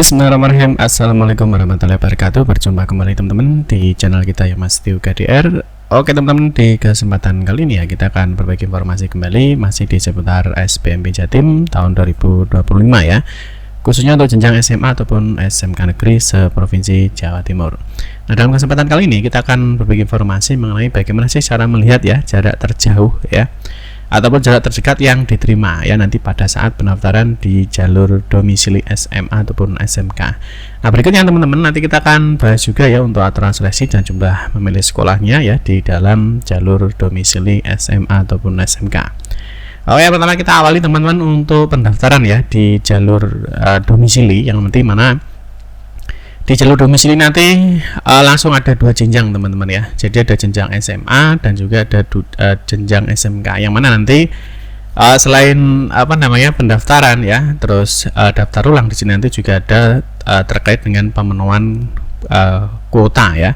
Bismillahirrahmanirrahim. Assalamualaikum warahmatullahi wabarakatuh. Berjumpa kembali teman-teman di channel kita ya, Mas Tio KDR. Oke teman-teman, di kesempatan kali ini ya kita akan berbagi informasi kembali masih di seputar SBMP Jatim tahun 2025 ya, khususnya untuk jenjang SMA ataupun SMK negeri seprovinsi Jawa Timur. Nah, dalam kesempatan kali ini kita akan berbagi informasi mengenai bagaimana sih cara melihat ya jarak terjauh ya ataupun jarak terdekat yang diterima ya nanti pada saat pendaftaran di jalur domisili SMA ataupun SMK. Nah, berikutnya teman-teman nanti kita akan bahas juga ya untuk aturan seleksi dan jumlah memilih sekolahnya ya di dalam jalur domisili SMA ataupun SMK. Oke, pertama kita awali teman-teman untuk pendaftaran ya di jalur domisili, yang nanti mana di jalur domisili nanti langsung ada dua jenjang teman-teman ya. Jadi ada jenjang SMA dan juga ada jenjang SMK, yang mana nanti selain pendaftaran ya, terus daftar ulang di sini nanti juga ada terkait dengan pemenuhan kuota ya.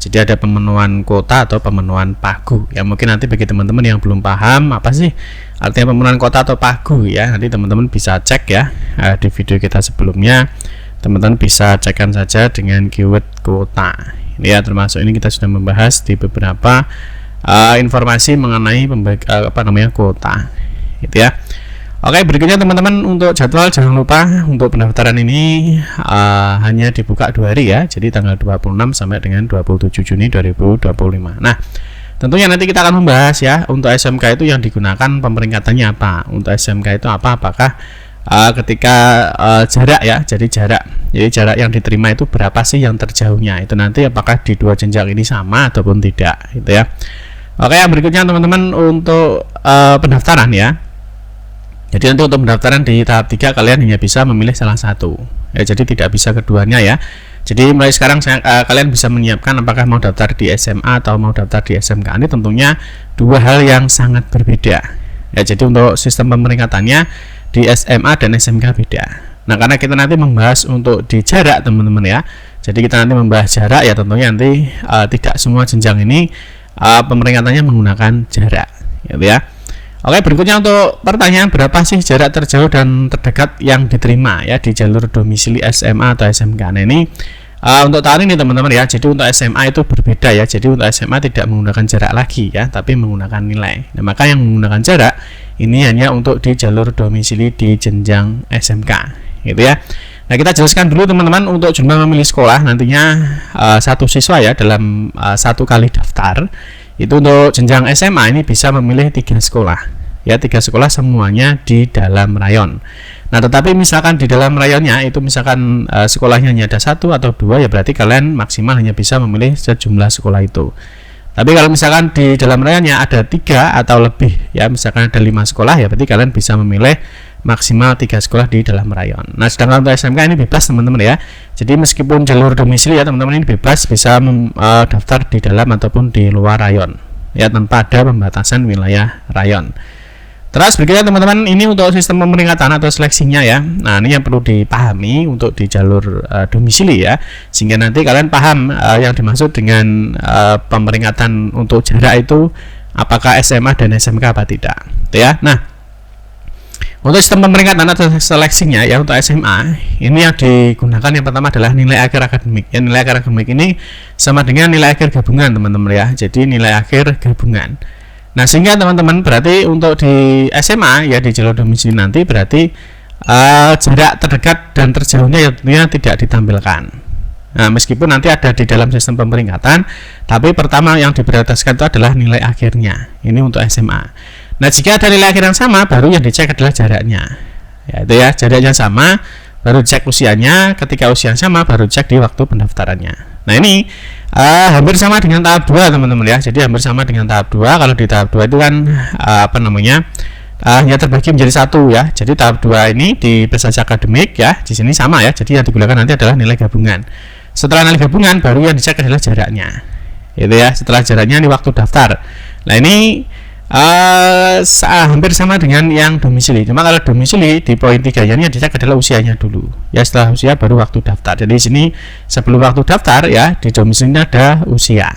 Jadi ada pemenuhan kuota atau pemenuhan pagu ya. Mungkin nanti bagi teman-teman yang belum paham apa sih artinya pemenuhan kuota atau pagu ya, nanti teman-teman bisa cek ya di video kita sebelumnya. Teman-teman bisa cekkan saja dengan keyword kuota ini ya, termasuk ini kita sudah membahas di beberapa informasi mengenai kuota gitu ya. Oke, berikutnya teman-teman untuk jadwal jangan lupa untuk pendaftaran ini hanya dibuka 2 hari ya, jadi tanggal 26 sampai dengan 27 Juni 2025. Nah, tentunya nanti kita akan membahas ya untuk SMK itu yang digunakan pemeringkatannya apa. Untuk SMK itu apakah ketika jarak ya, jadi jarak yang diterima itu berapa sih yang terjauhnya, itu nanti apakah di dua jenjang ini sama ataupun tidak gitu ya. Oke, yang berikutnya teman-teman untuk pendaftaran ya. Jadi nanti untuk pendaftaran di tahap 3 kalian hanya bisa memilih salah satu ya, jadi tidak bisa keduanya ya. Jadi mulai sekarang kalian bisa menyiapkan apakah mau daftar di SMA atau mau daftar di SMK. Ini tentunya dua hal yang sangat berbeda ya. Jadi untuk sistem pemeringkatannya di SMA dan SMK beda. Nah, karena kita nanti membahas untuk di jarak teman-teman ya, jadi kita nanti membahas jarak ya, tentunya nanti tidak semua jenjang ini pemeringkatannya menggunakan jarak gitu ya. Oke, berikutnya untuk pertanyaan berapa sih jarak terjauh dan terdekat yang diterima ya di jalur domisili SMA atau SMK. Nah, ini untuk tahun ini teman-teman ya, jadi untuk SMA itu berbeda ya. Jadi untuk SMA tidak menggunakan jarak lagi ya, tapi menggunakan nilai. Nah, maka yang menggunakan jarak ini hanya untuk di jalur domisili di jenjang SMK gitu ya. Nah, kita jelaskan dulu teman-teman untuk jumlah memilih sekolah nantinya satu siswa ya dalam satu kali daftar itu untuk jenjang SMA ini bisa memilih 3 sekolah ya, 3 sekolah semuanya di dalam rayon. Nah, tetapi misalkan di dalam rayonnya itu misalkan sekolahnya hanya ada 1 atau 2 ya, berarti kalian maksimal hanya bisa memilih sejumlah sekolah itu. Tapi kalau misalkan di dalam rayonnya ada 3 atau lebih ya, misalkan ada 5 sekolah ya, berarti kalian bisa memilih maksimal 3 sekolah di dalam rayon. Nah, sedangkan untuk SMK ini bebas teman-teman ya. Jadi meskipun jalur domisili ya teman-teman ini bebas bisa daftar di dalam ataupun di luar rayon ya, tanpa ada pembatasan wilayah rayon. Terus berikutnya teman-teman, ini untuk sistem pemeringkatan atau seleksinya ya. Nah, ini yang perlu dipahami untuk di jalur domisili ya, sehingga nanti kalian paham yang dimaksud dengan pemeringkatan untuk jarak itu apakah SMA dan SMK apa tidak ya. Nah, untuk sistem pemeringkatan atau seleksinya ya untuk SMA ini yang digunakan yang pertama adalah nilai akhir akademik ya. Nilai akhir akademik ini sama dengan nilai akhir gabungan teman-teman ya, jadi nilai akhir gabungan. Nah, sehingga teman-teman berarti untuk di SMA ya di jalur domisili nanti berarti jarak terdekat dan terjauhnya ya tentunya tidak ditampilkan. Nah, meskipun nanti ada di dalam sistem pemeringkatan, tapi pertama yang diprioritaskan itu adalah nilai akhirnya. Ini untuk SMA. Nah, jika ada nilai akhir yang sama, baru yang dicek adalah jaraknya. Ya, itu ya, jaraknya sama, baru cek usianya. Ketika usia sama, baru cek di waktu pendaftarannya. Nah, ini hampir sama dengan tahap 2 teman-teman ya. Jadi hampir sama dengan tahap 2. Kalau di tahap 2 itu kan hanya terbagi menjadi 1 ya. Jadi tahap 2 ini di prestasi akademik ya, di sini sama ya. Jadi yang digunakan nanti adalah nilai gabungan. Setelah nilai gabungan baru yang dicek adalah jaraknya. Itu ya, setelah jaraknya ini waktu daftar. Nah, ini hampir sama dengan yang domisili. Cuma kalau domisili di poin 3 ini yang dicek adalah usianya dulu. Ya, setelah usia baru waktu daftar. Jadi di sini sebelum waktu daftar ya di domisili ada usia.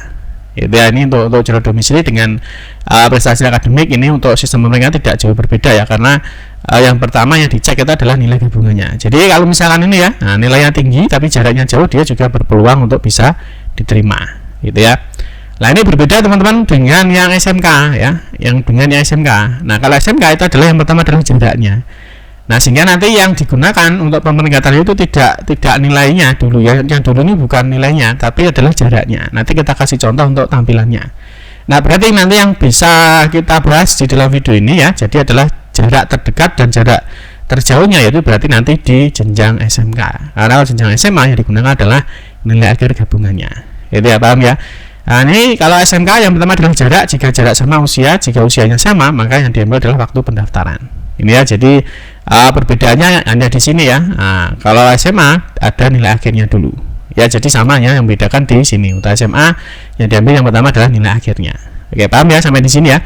Itu ya, ini untuk jalur domisili dengan prestasi akademik ini untuk sistem pemeringkatan tidak jauh berbeda ya, karena yang pertama yang dicek itu adalah nilai gabungannya. Jadi kalau misalkan ini ya, nah, nilainya tinggi tapi jaraknya jauh, dia juga berpeluang untuk bisa diterima, gitu ya. Nah ini berbeda teman-teman dengan yang SMK ya, dengan yang SMK. Nah kalau SMK itu adalah yang pertama adalah jaraknya. Nah sehingga nanti yang digunakan untuk pemeringkatan itu tidak nilainya dulu ya, yang dulu ini bukan nilainya tapi adalah jaraknya. Nanti kita kasih contoh untuk tampilannya. Nah berarti nanti yang bisa kita bahas di dalam video ini ya, jadi adalah jarak terdekat dan jarak terjauhnya, yaitu berarti nanti di jenjang SMK. Karena kalau jenjang SMA yang digunakan adalah nilai akhir gabungannya. Itu ya, paham ya? Nah ini kalau SMK yang pertama adalah jarak, jika jarak sama usia, jika usianya sama maka yang diambil adalah waktu pendaftaran. Ini ya, jadi perbedaannya hanya di sini ya. Nah, kalau SMA ada nilai akhirnya dulu. Ya, jadi sama ya, yang membedakan di sini. Untuk SMA yang diambil yang pertama adalah nilai akhirnya. Oke, paham ya sampai di sini ya.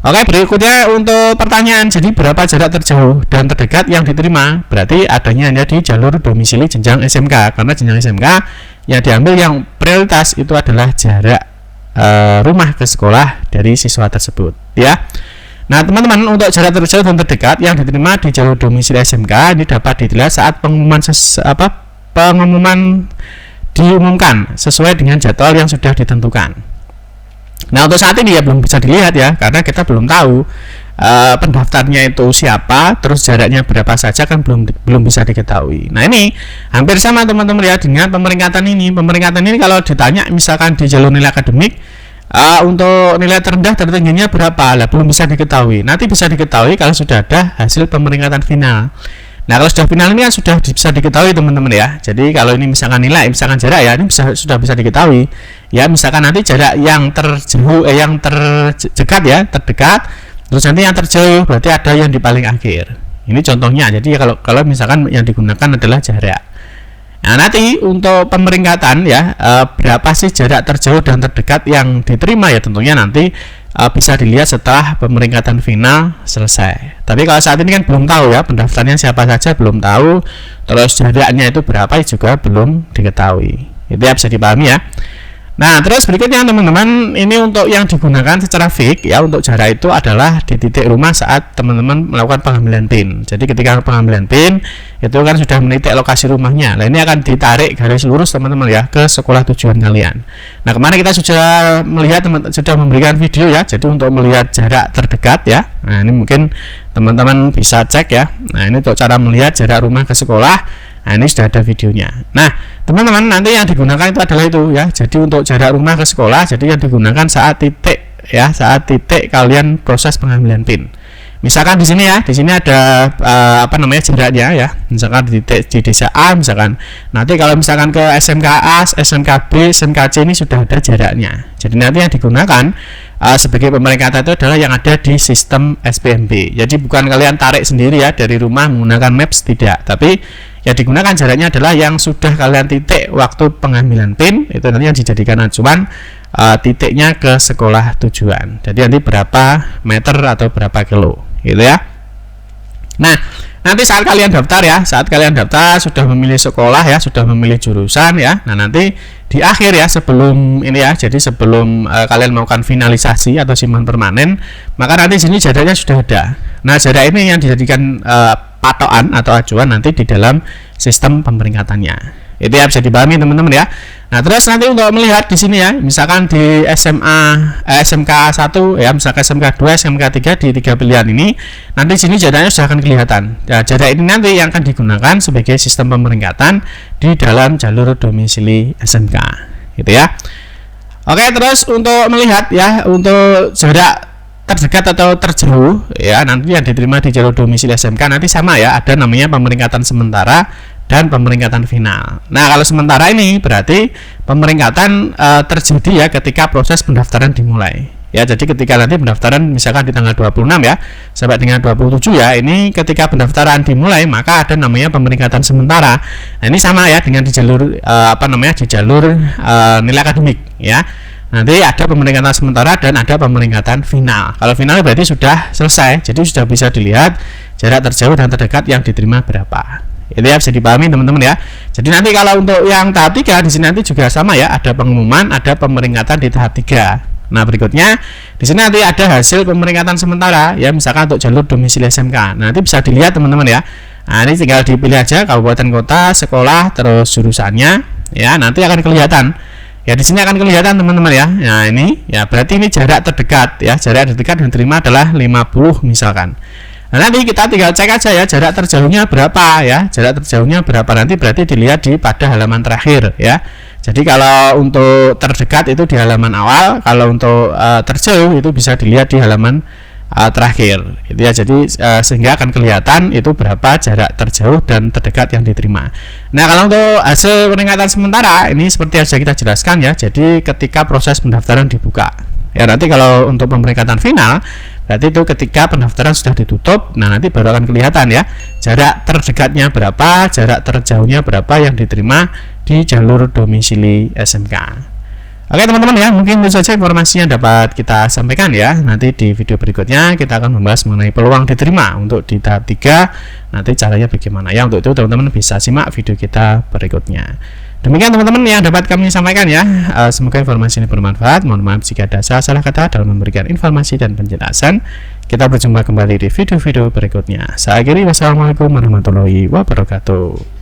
Oke, berikutnya untuk pertanyaan, jadi berapa jarak terjauh dan terdekat yang diterima? Berarti adanya hanya di jalur domisili jenjang SMK, karena jenjang SMK yang diambil yang prioritas itu adalah jarak rumah ke sekolah dari siswa tersebut ya. Nah teman-teman, untuk jarak terjauh dan terdekat yang diterima di jalur domisili SMK ini dapat dilihat saat pengumuman diumumkan sesuai dengan jadwal yang sudah ditentukan. Nah untuk saat ini ya belum bisa dilihat ya, karena kita belum tahu pendaftarnya itu siapa, terus jaraknya berapa saja kan belum bisa diketahui. Nah ini hampir sama teman-teman ya dengan pemeringkatan ini. Pemeringkatan ini kalau ditanya misalkan di jalur nilai akademik, untuk nilai terendah tertingginya berapa, lah belum bisa diketahui. Nanti bisa diketahui kalau sudah ada hasil pemeringkatan final. Nah kalau sudah final ini kan sudah bisa diketahui teman-teman ya. Jadi kalau ini misalkan nilai, misalkan jarak ya, ini sudah bisa diketahui ya. Misalkan nanti jarak yang terjauh yang terdekat ya, terdekat, terus nanti yang terjauh berarti ada yang di paling akhir. Ini contohnya. Jadi kalau misalkan yang digunakan adalah jarak. Nah nanti untuk pemeringkatan ya, berapa sih jarak terjauh dan terdekat yang diterima ya, tentunya nanti bisa dilihat setelah pemeringkatan final selesai. Tapi kalau saat ini kan belum tahu ya, pendaftarnya siapa saja belum tahu, terus jaraknya itu berapa juga belum diketahui. Itu ya, bisa dipahami ya. Nah terus berikutnya teman-teman, ini untuk yang digunakan secara fix ya, untuk jarak itu adalah di titik rumah saat teman-teman melakukan pengambilan PIN. Jadi ketika pengambilan PIN itu kan sudah menitik lokasi rumahnya. Nah ini akan ditarik garis lurus teman-teman ya ke sekolah tujuan kalian. Nah kemarin kita sudah melihat, sudah memberikan video ya, jadi untuk melihat jarak terdekat ya. Nah ini mungkin teman-teman bisa cek ya. Nah ini untuk cara melihat jarak rumah ke sekolah. Nah ini sudah ada videonya. Nah teman-teman, nanti yang digunakan itu adalah itu ya. Jadi untuk jarak rumah ke sekolah, jadi yang digunakan saat titik ya, saat titik kalian proses pengambilan PIN. Misalkan di sini ya, di sini ada jaraknya ya. Misalkan di titik di desa A misalkan. Nanti kalau misalkan ke SMK A, SMK B, SMK C ini sudah ada jaraknya. Jadi nanti yang digunakan sebagai pemeringkatan itu adalah yang ada di sistem SPMB. Jadi bukan kalian tarik sendiri ya dari rumah menggunakan Maps, tidak, tapi yang digunakan jaraknya adalah yang sudah kalian titik waktu pengambilan PIN, itu nanti yang dijadikan acuan titiknya ke sekolah tujuan. Jadi nanti berapa meter atau berapa kilo gitu ya. Nah nanti saat kalian daftar ya, saat kalian daftar sudah memilih sekolah ya, sudah memilih jurusan ya. Nah nanti di akhir ya, sebelum ini ya, jadi sebelum kalian melakukan finalisasi atau simpan permanen, maka nanti sini jaraknya sudah ada. Nah jarak ini yang dijadikan patokan atau acuan nanti di dalam sistem pemeringkatannya. Itu ya, bisa dipahami teman-teman ya. Nah terus nanti untuk melihat di sini ya, misalkan di SMK 1 ya, misalkan SMK 2, SMK 3, di 3 pilihan ini, nanti sini jaraknya sudah akan kelihatan. Nah, jarak ini nanti yang akan digunakan sebagai sistem pemeringkatan di dalam jalur domisili SMK gitu ya. Oke, terus untuk melihat ya, untuk jarak terdekat atau terjauh ya, nanti yang diterima di jalur domisili SMK nanti sama ya, ada namanya pemeringkatan sementara dan pemeringkatan final. Nah kalau sementara ini berarti pemeringkatan terjadi ya ketika proses pendaftaran dimulai ya. Jadi ketika nanti pendaftaran misalkan di tanggal 26 ya sampai dengan 27 ya, ini ketika pendaftaran dimulai maka ada namanya pemeringkatan sementara. Nah ini sama ya dengan di jalur di jalur nilai akademik ya. Nanti ada pemeringkatan sementara dan ada pemeringkatan final. Kalau final berarti sudah selesai, jadi sudah bisa dilihat jarak terjauh dan terdekat yang diterima berapa. Itu ya, bisa dipahami teman-teman ya. Jadi nanti kalau untuk yang tahap 3 di sini nanti juga sama ya, ada pengumuman, ada pemeringkatan di tahap 3. Nah berikutnya Di sini nanti ada hasil pemeringkatan sementara ya, misalkan untuk jalur domisili SMK. Nah, nanti bisa dilihat teman-teman ya. Nah, ini tinggal dipilih aja kabupaten kota, sekolah, terus jurusannya ya, nanti akan kelihatan. Ya, di sini akan kelihatan teman-teman ya. Nah, ini ya berarti ini jarak terdekat ya. Jarak terdekat yang diterima adalah 50 misalkan. Nah, nanti kita tinggal cek aja ya jarak terjauhnya berapa ya. Jarak terjauhnya berapa nanti berarti dilihat di pada halaman terakhir ya. Jadi kalau untuk terdekat itu di halaman awal, kalau untuk terjauh itu bisa dilihat di halaman terakhir gitu ya. Jadi sehingga akan kelihatan itu berapa jarak terjauh dan terdekat yang diterima. Nah, kalau untuk hasil peringkatan sementara ini seperti yang kita jelaskan ya. Jadi ketika proses pendaftaran dibuka ya, nanti kalau untuk pemeringkatan final berarti itu ketika pendaftaran sudah ditutup. Nah, nanti baru akan kelihatan ya jarak terdekatnya berapa, jarak terjauhnya berapa yang diterima di jalur domisili SMK. Oke teman-teman ya, mungkin itu saja informasi yang dapat kita sampaikan ya. Nanti di video berikutnya kita akan membahas mengenai peluang diterima untuk di tahap 3. Nanti caranya bagaimana ya. Untuk itu teman-teman bisa simak video kita berikutnya. Demikian teman-teman yang dapat kami sampaikan ya. Semoga informasi ini bermanfaat. Mohon maaf jika ada salah kata dalam memberikan informasi dan penjelasan. Kita berjumpa kembali di video-video berikutnya. Saya akhiri, wassalamualaikum warahmatullahi wabarakatuh.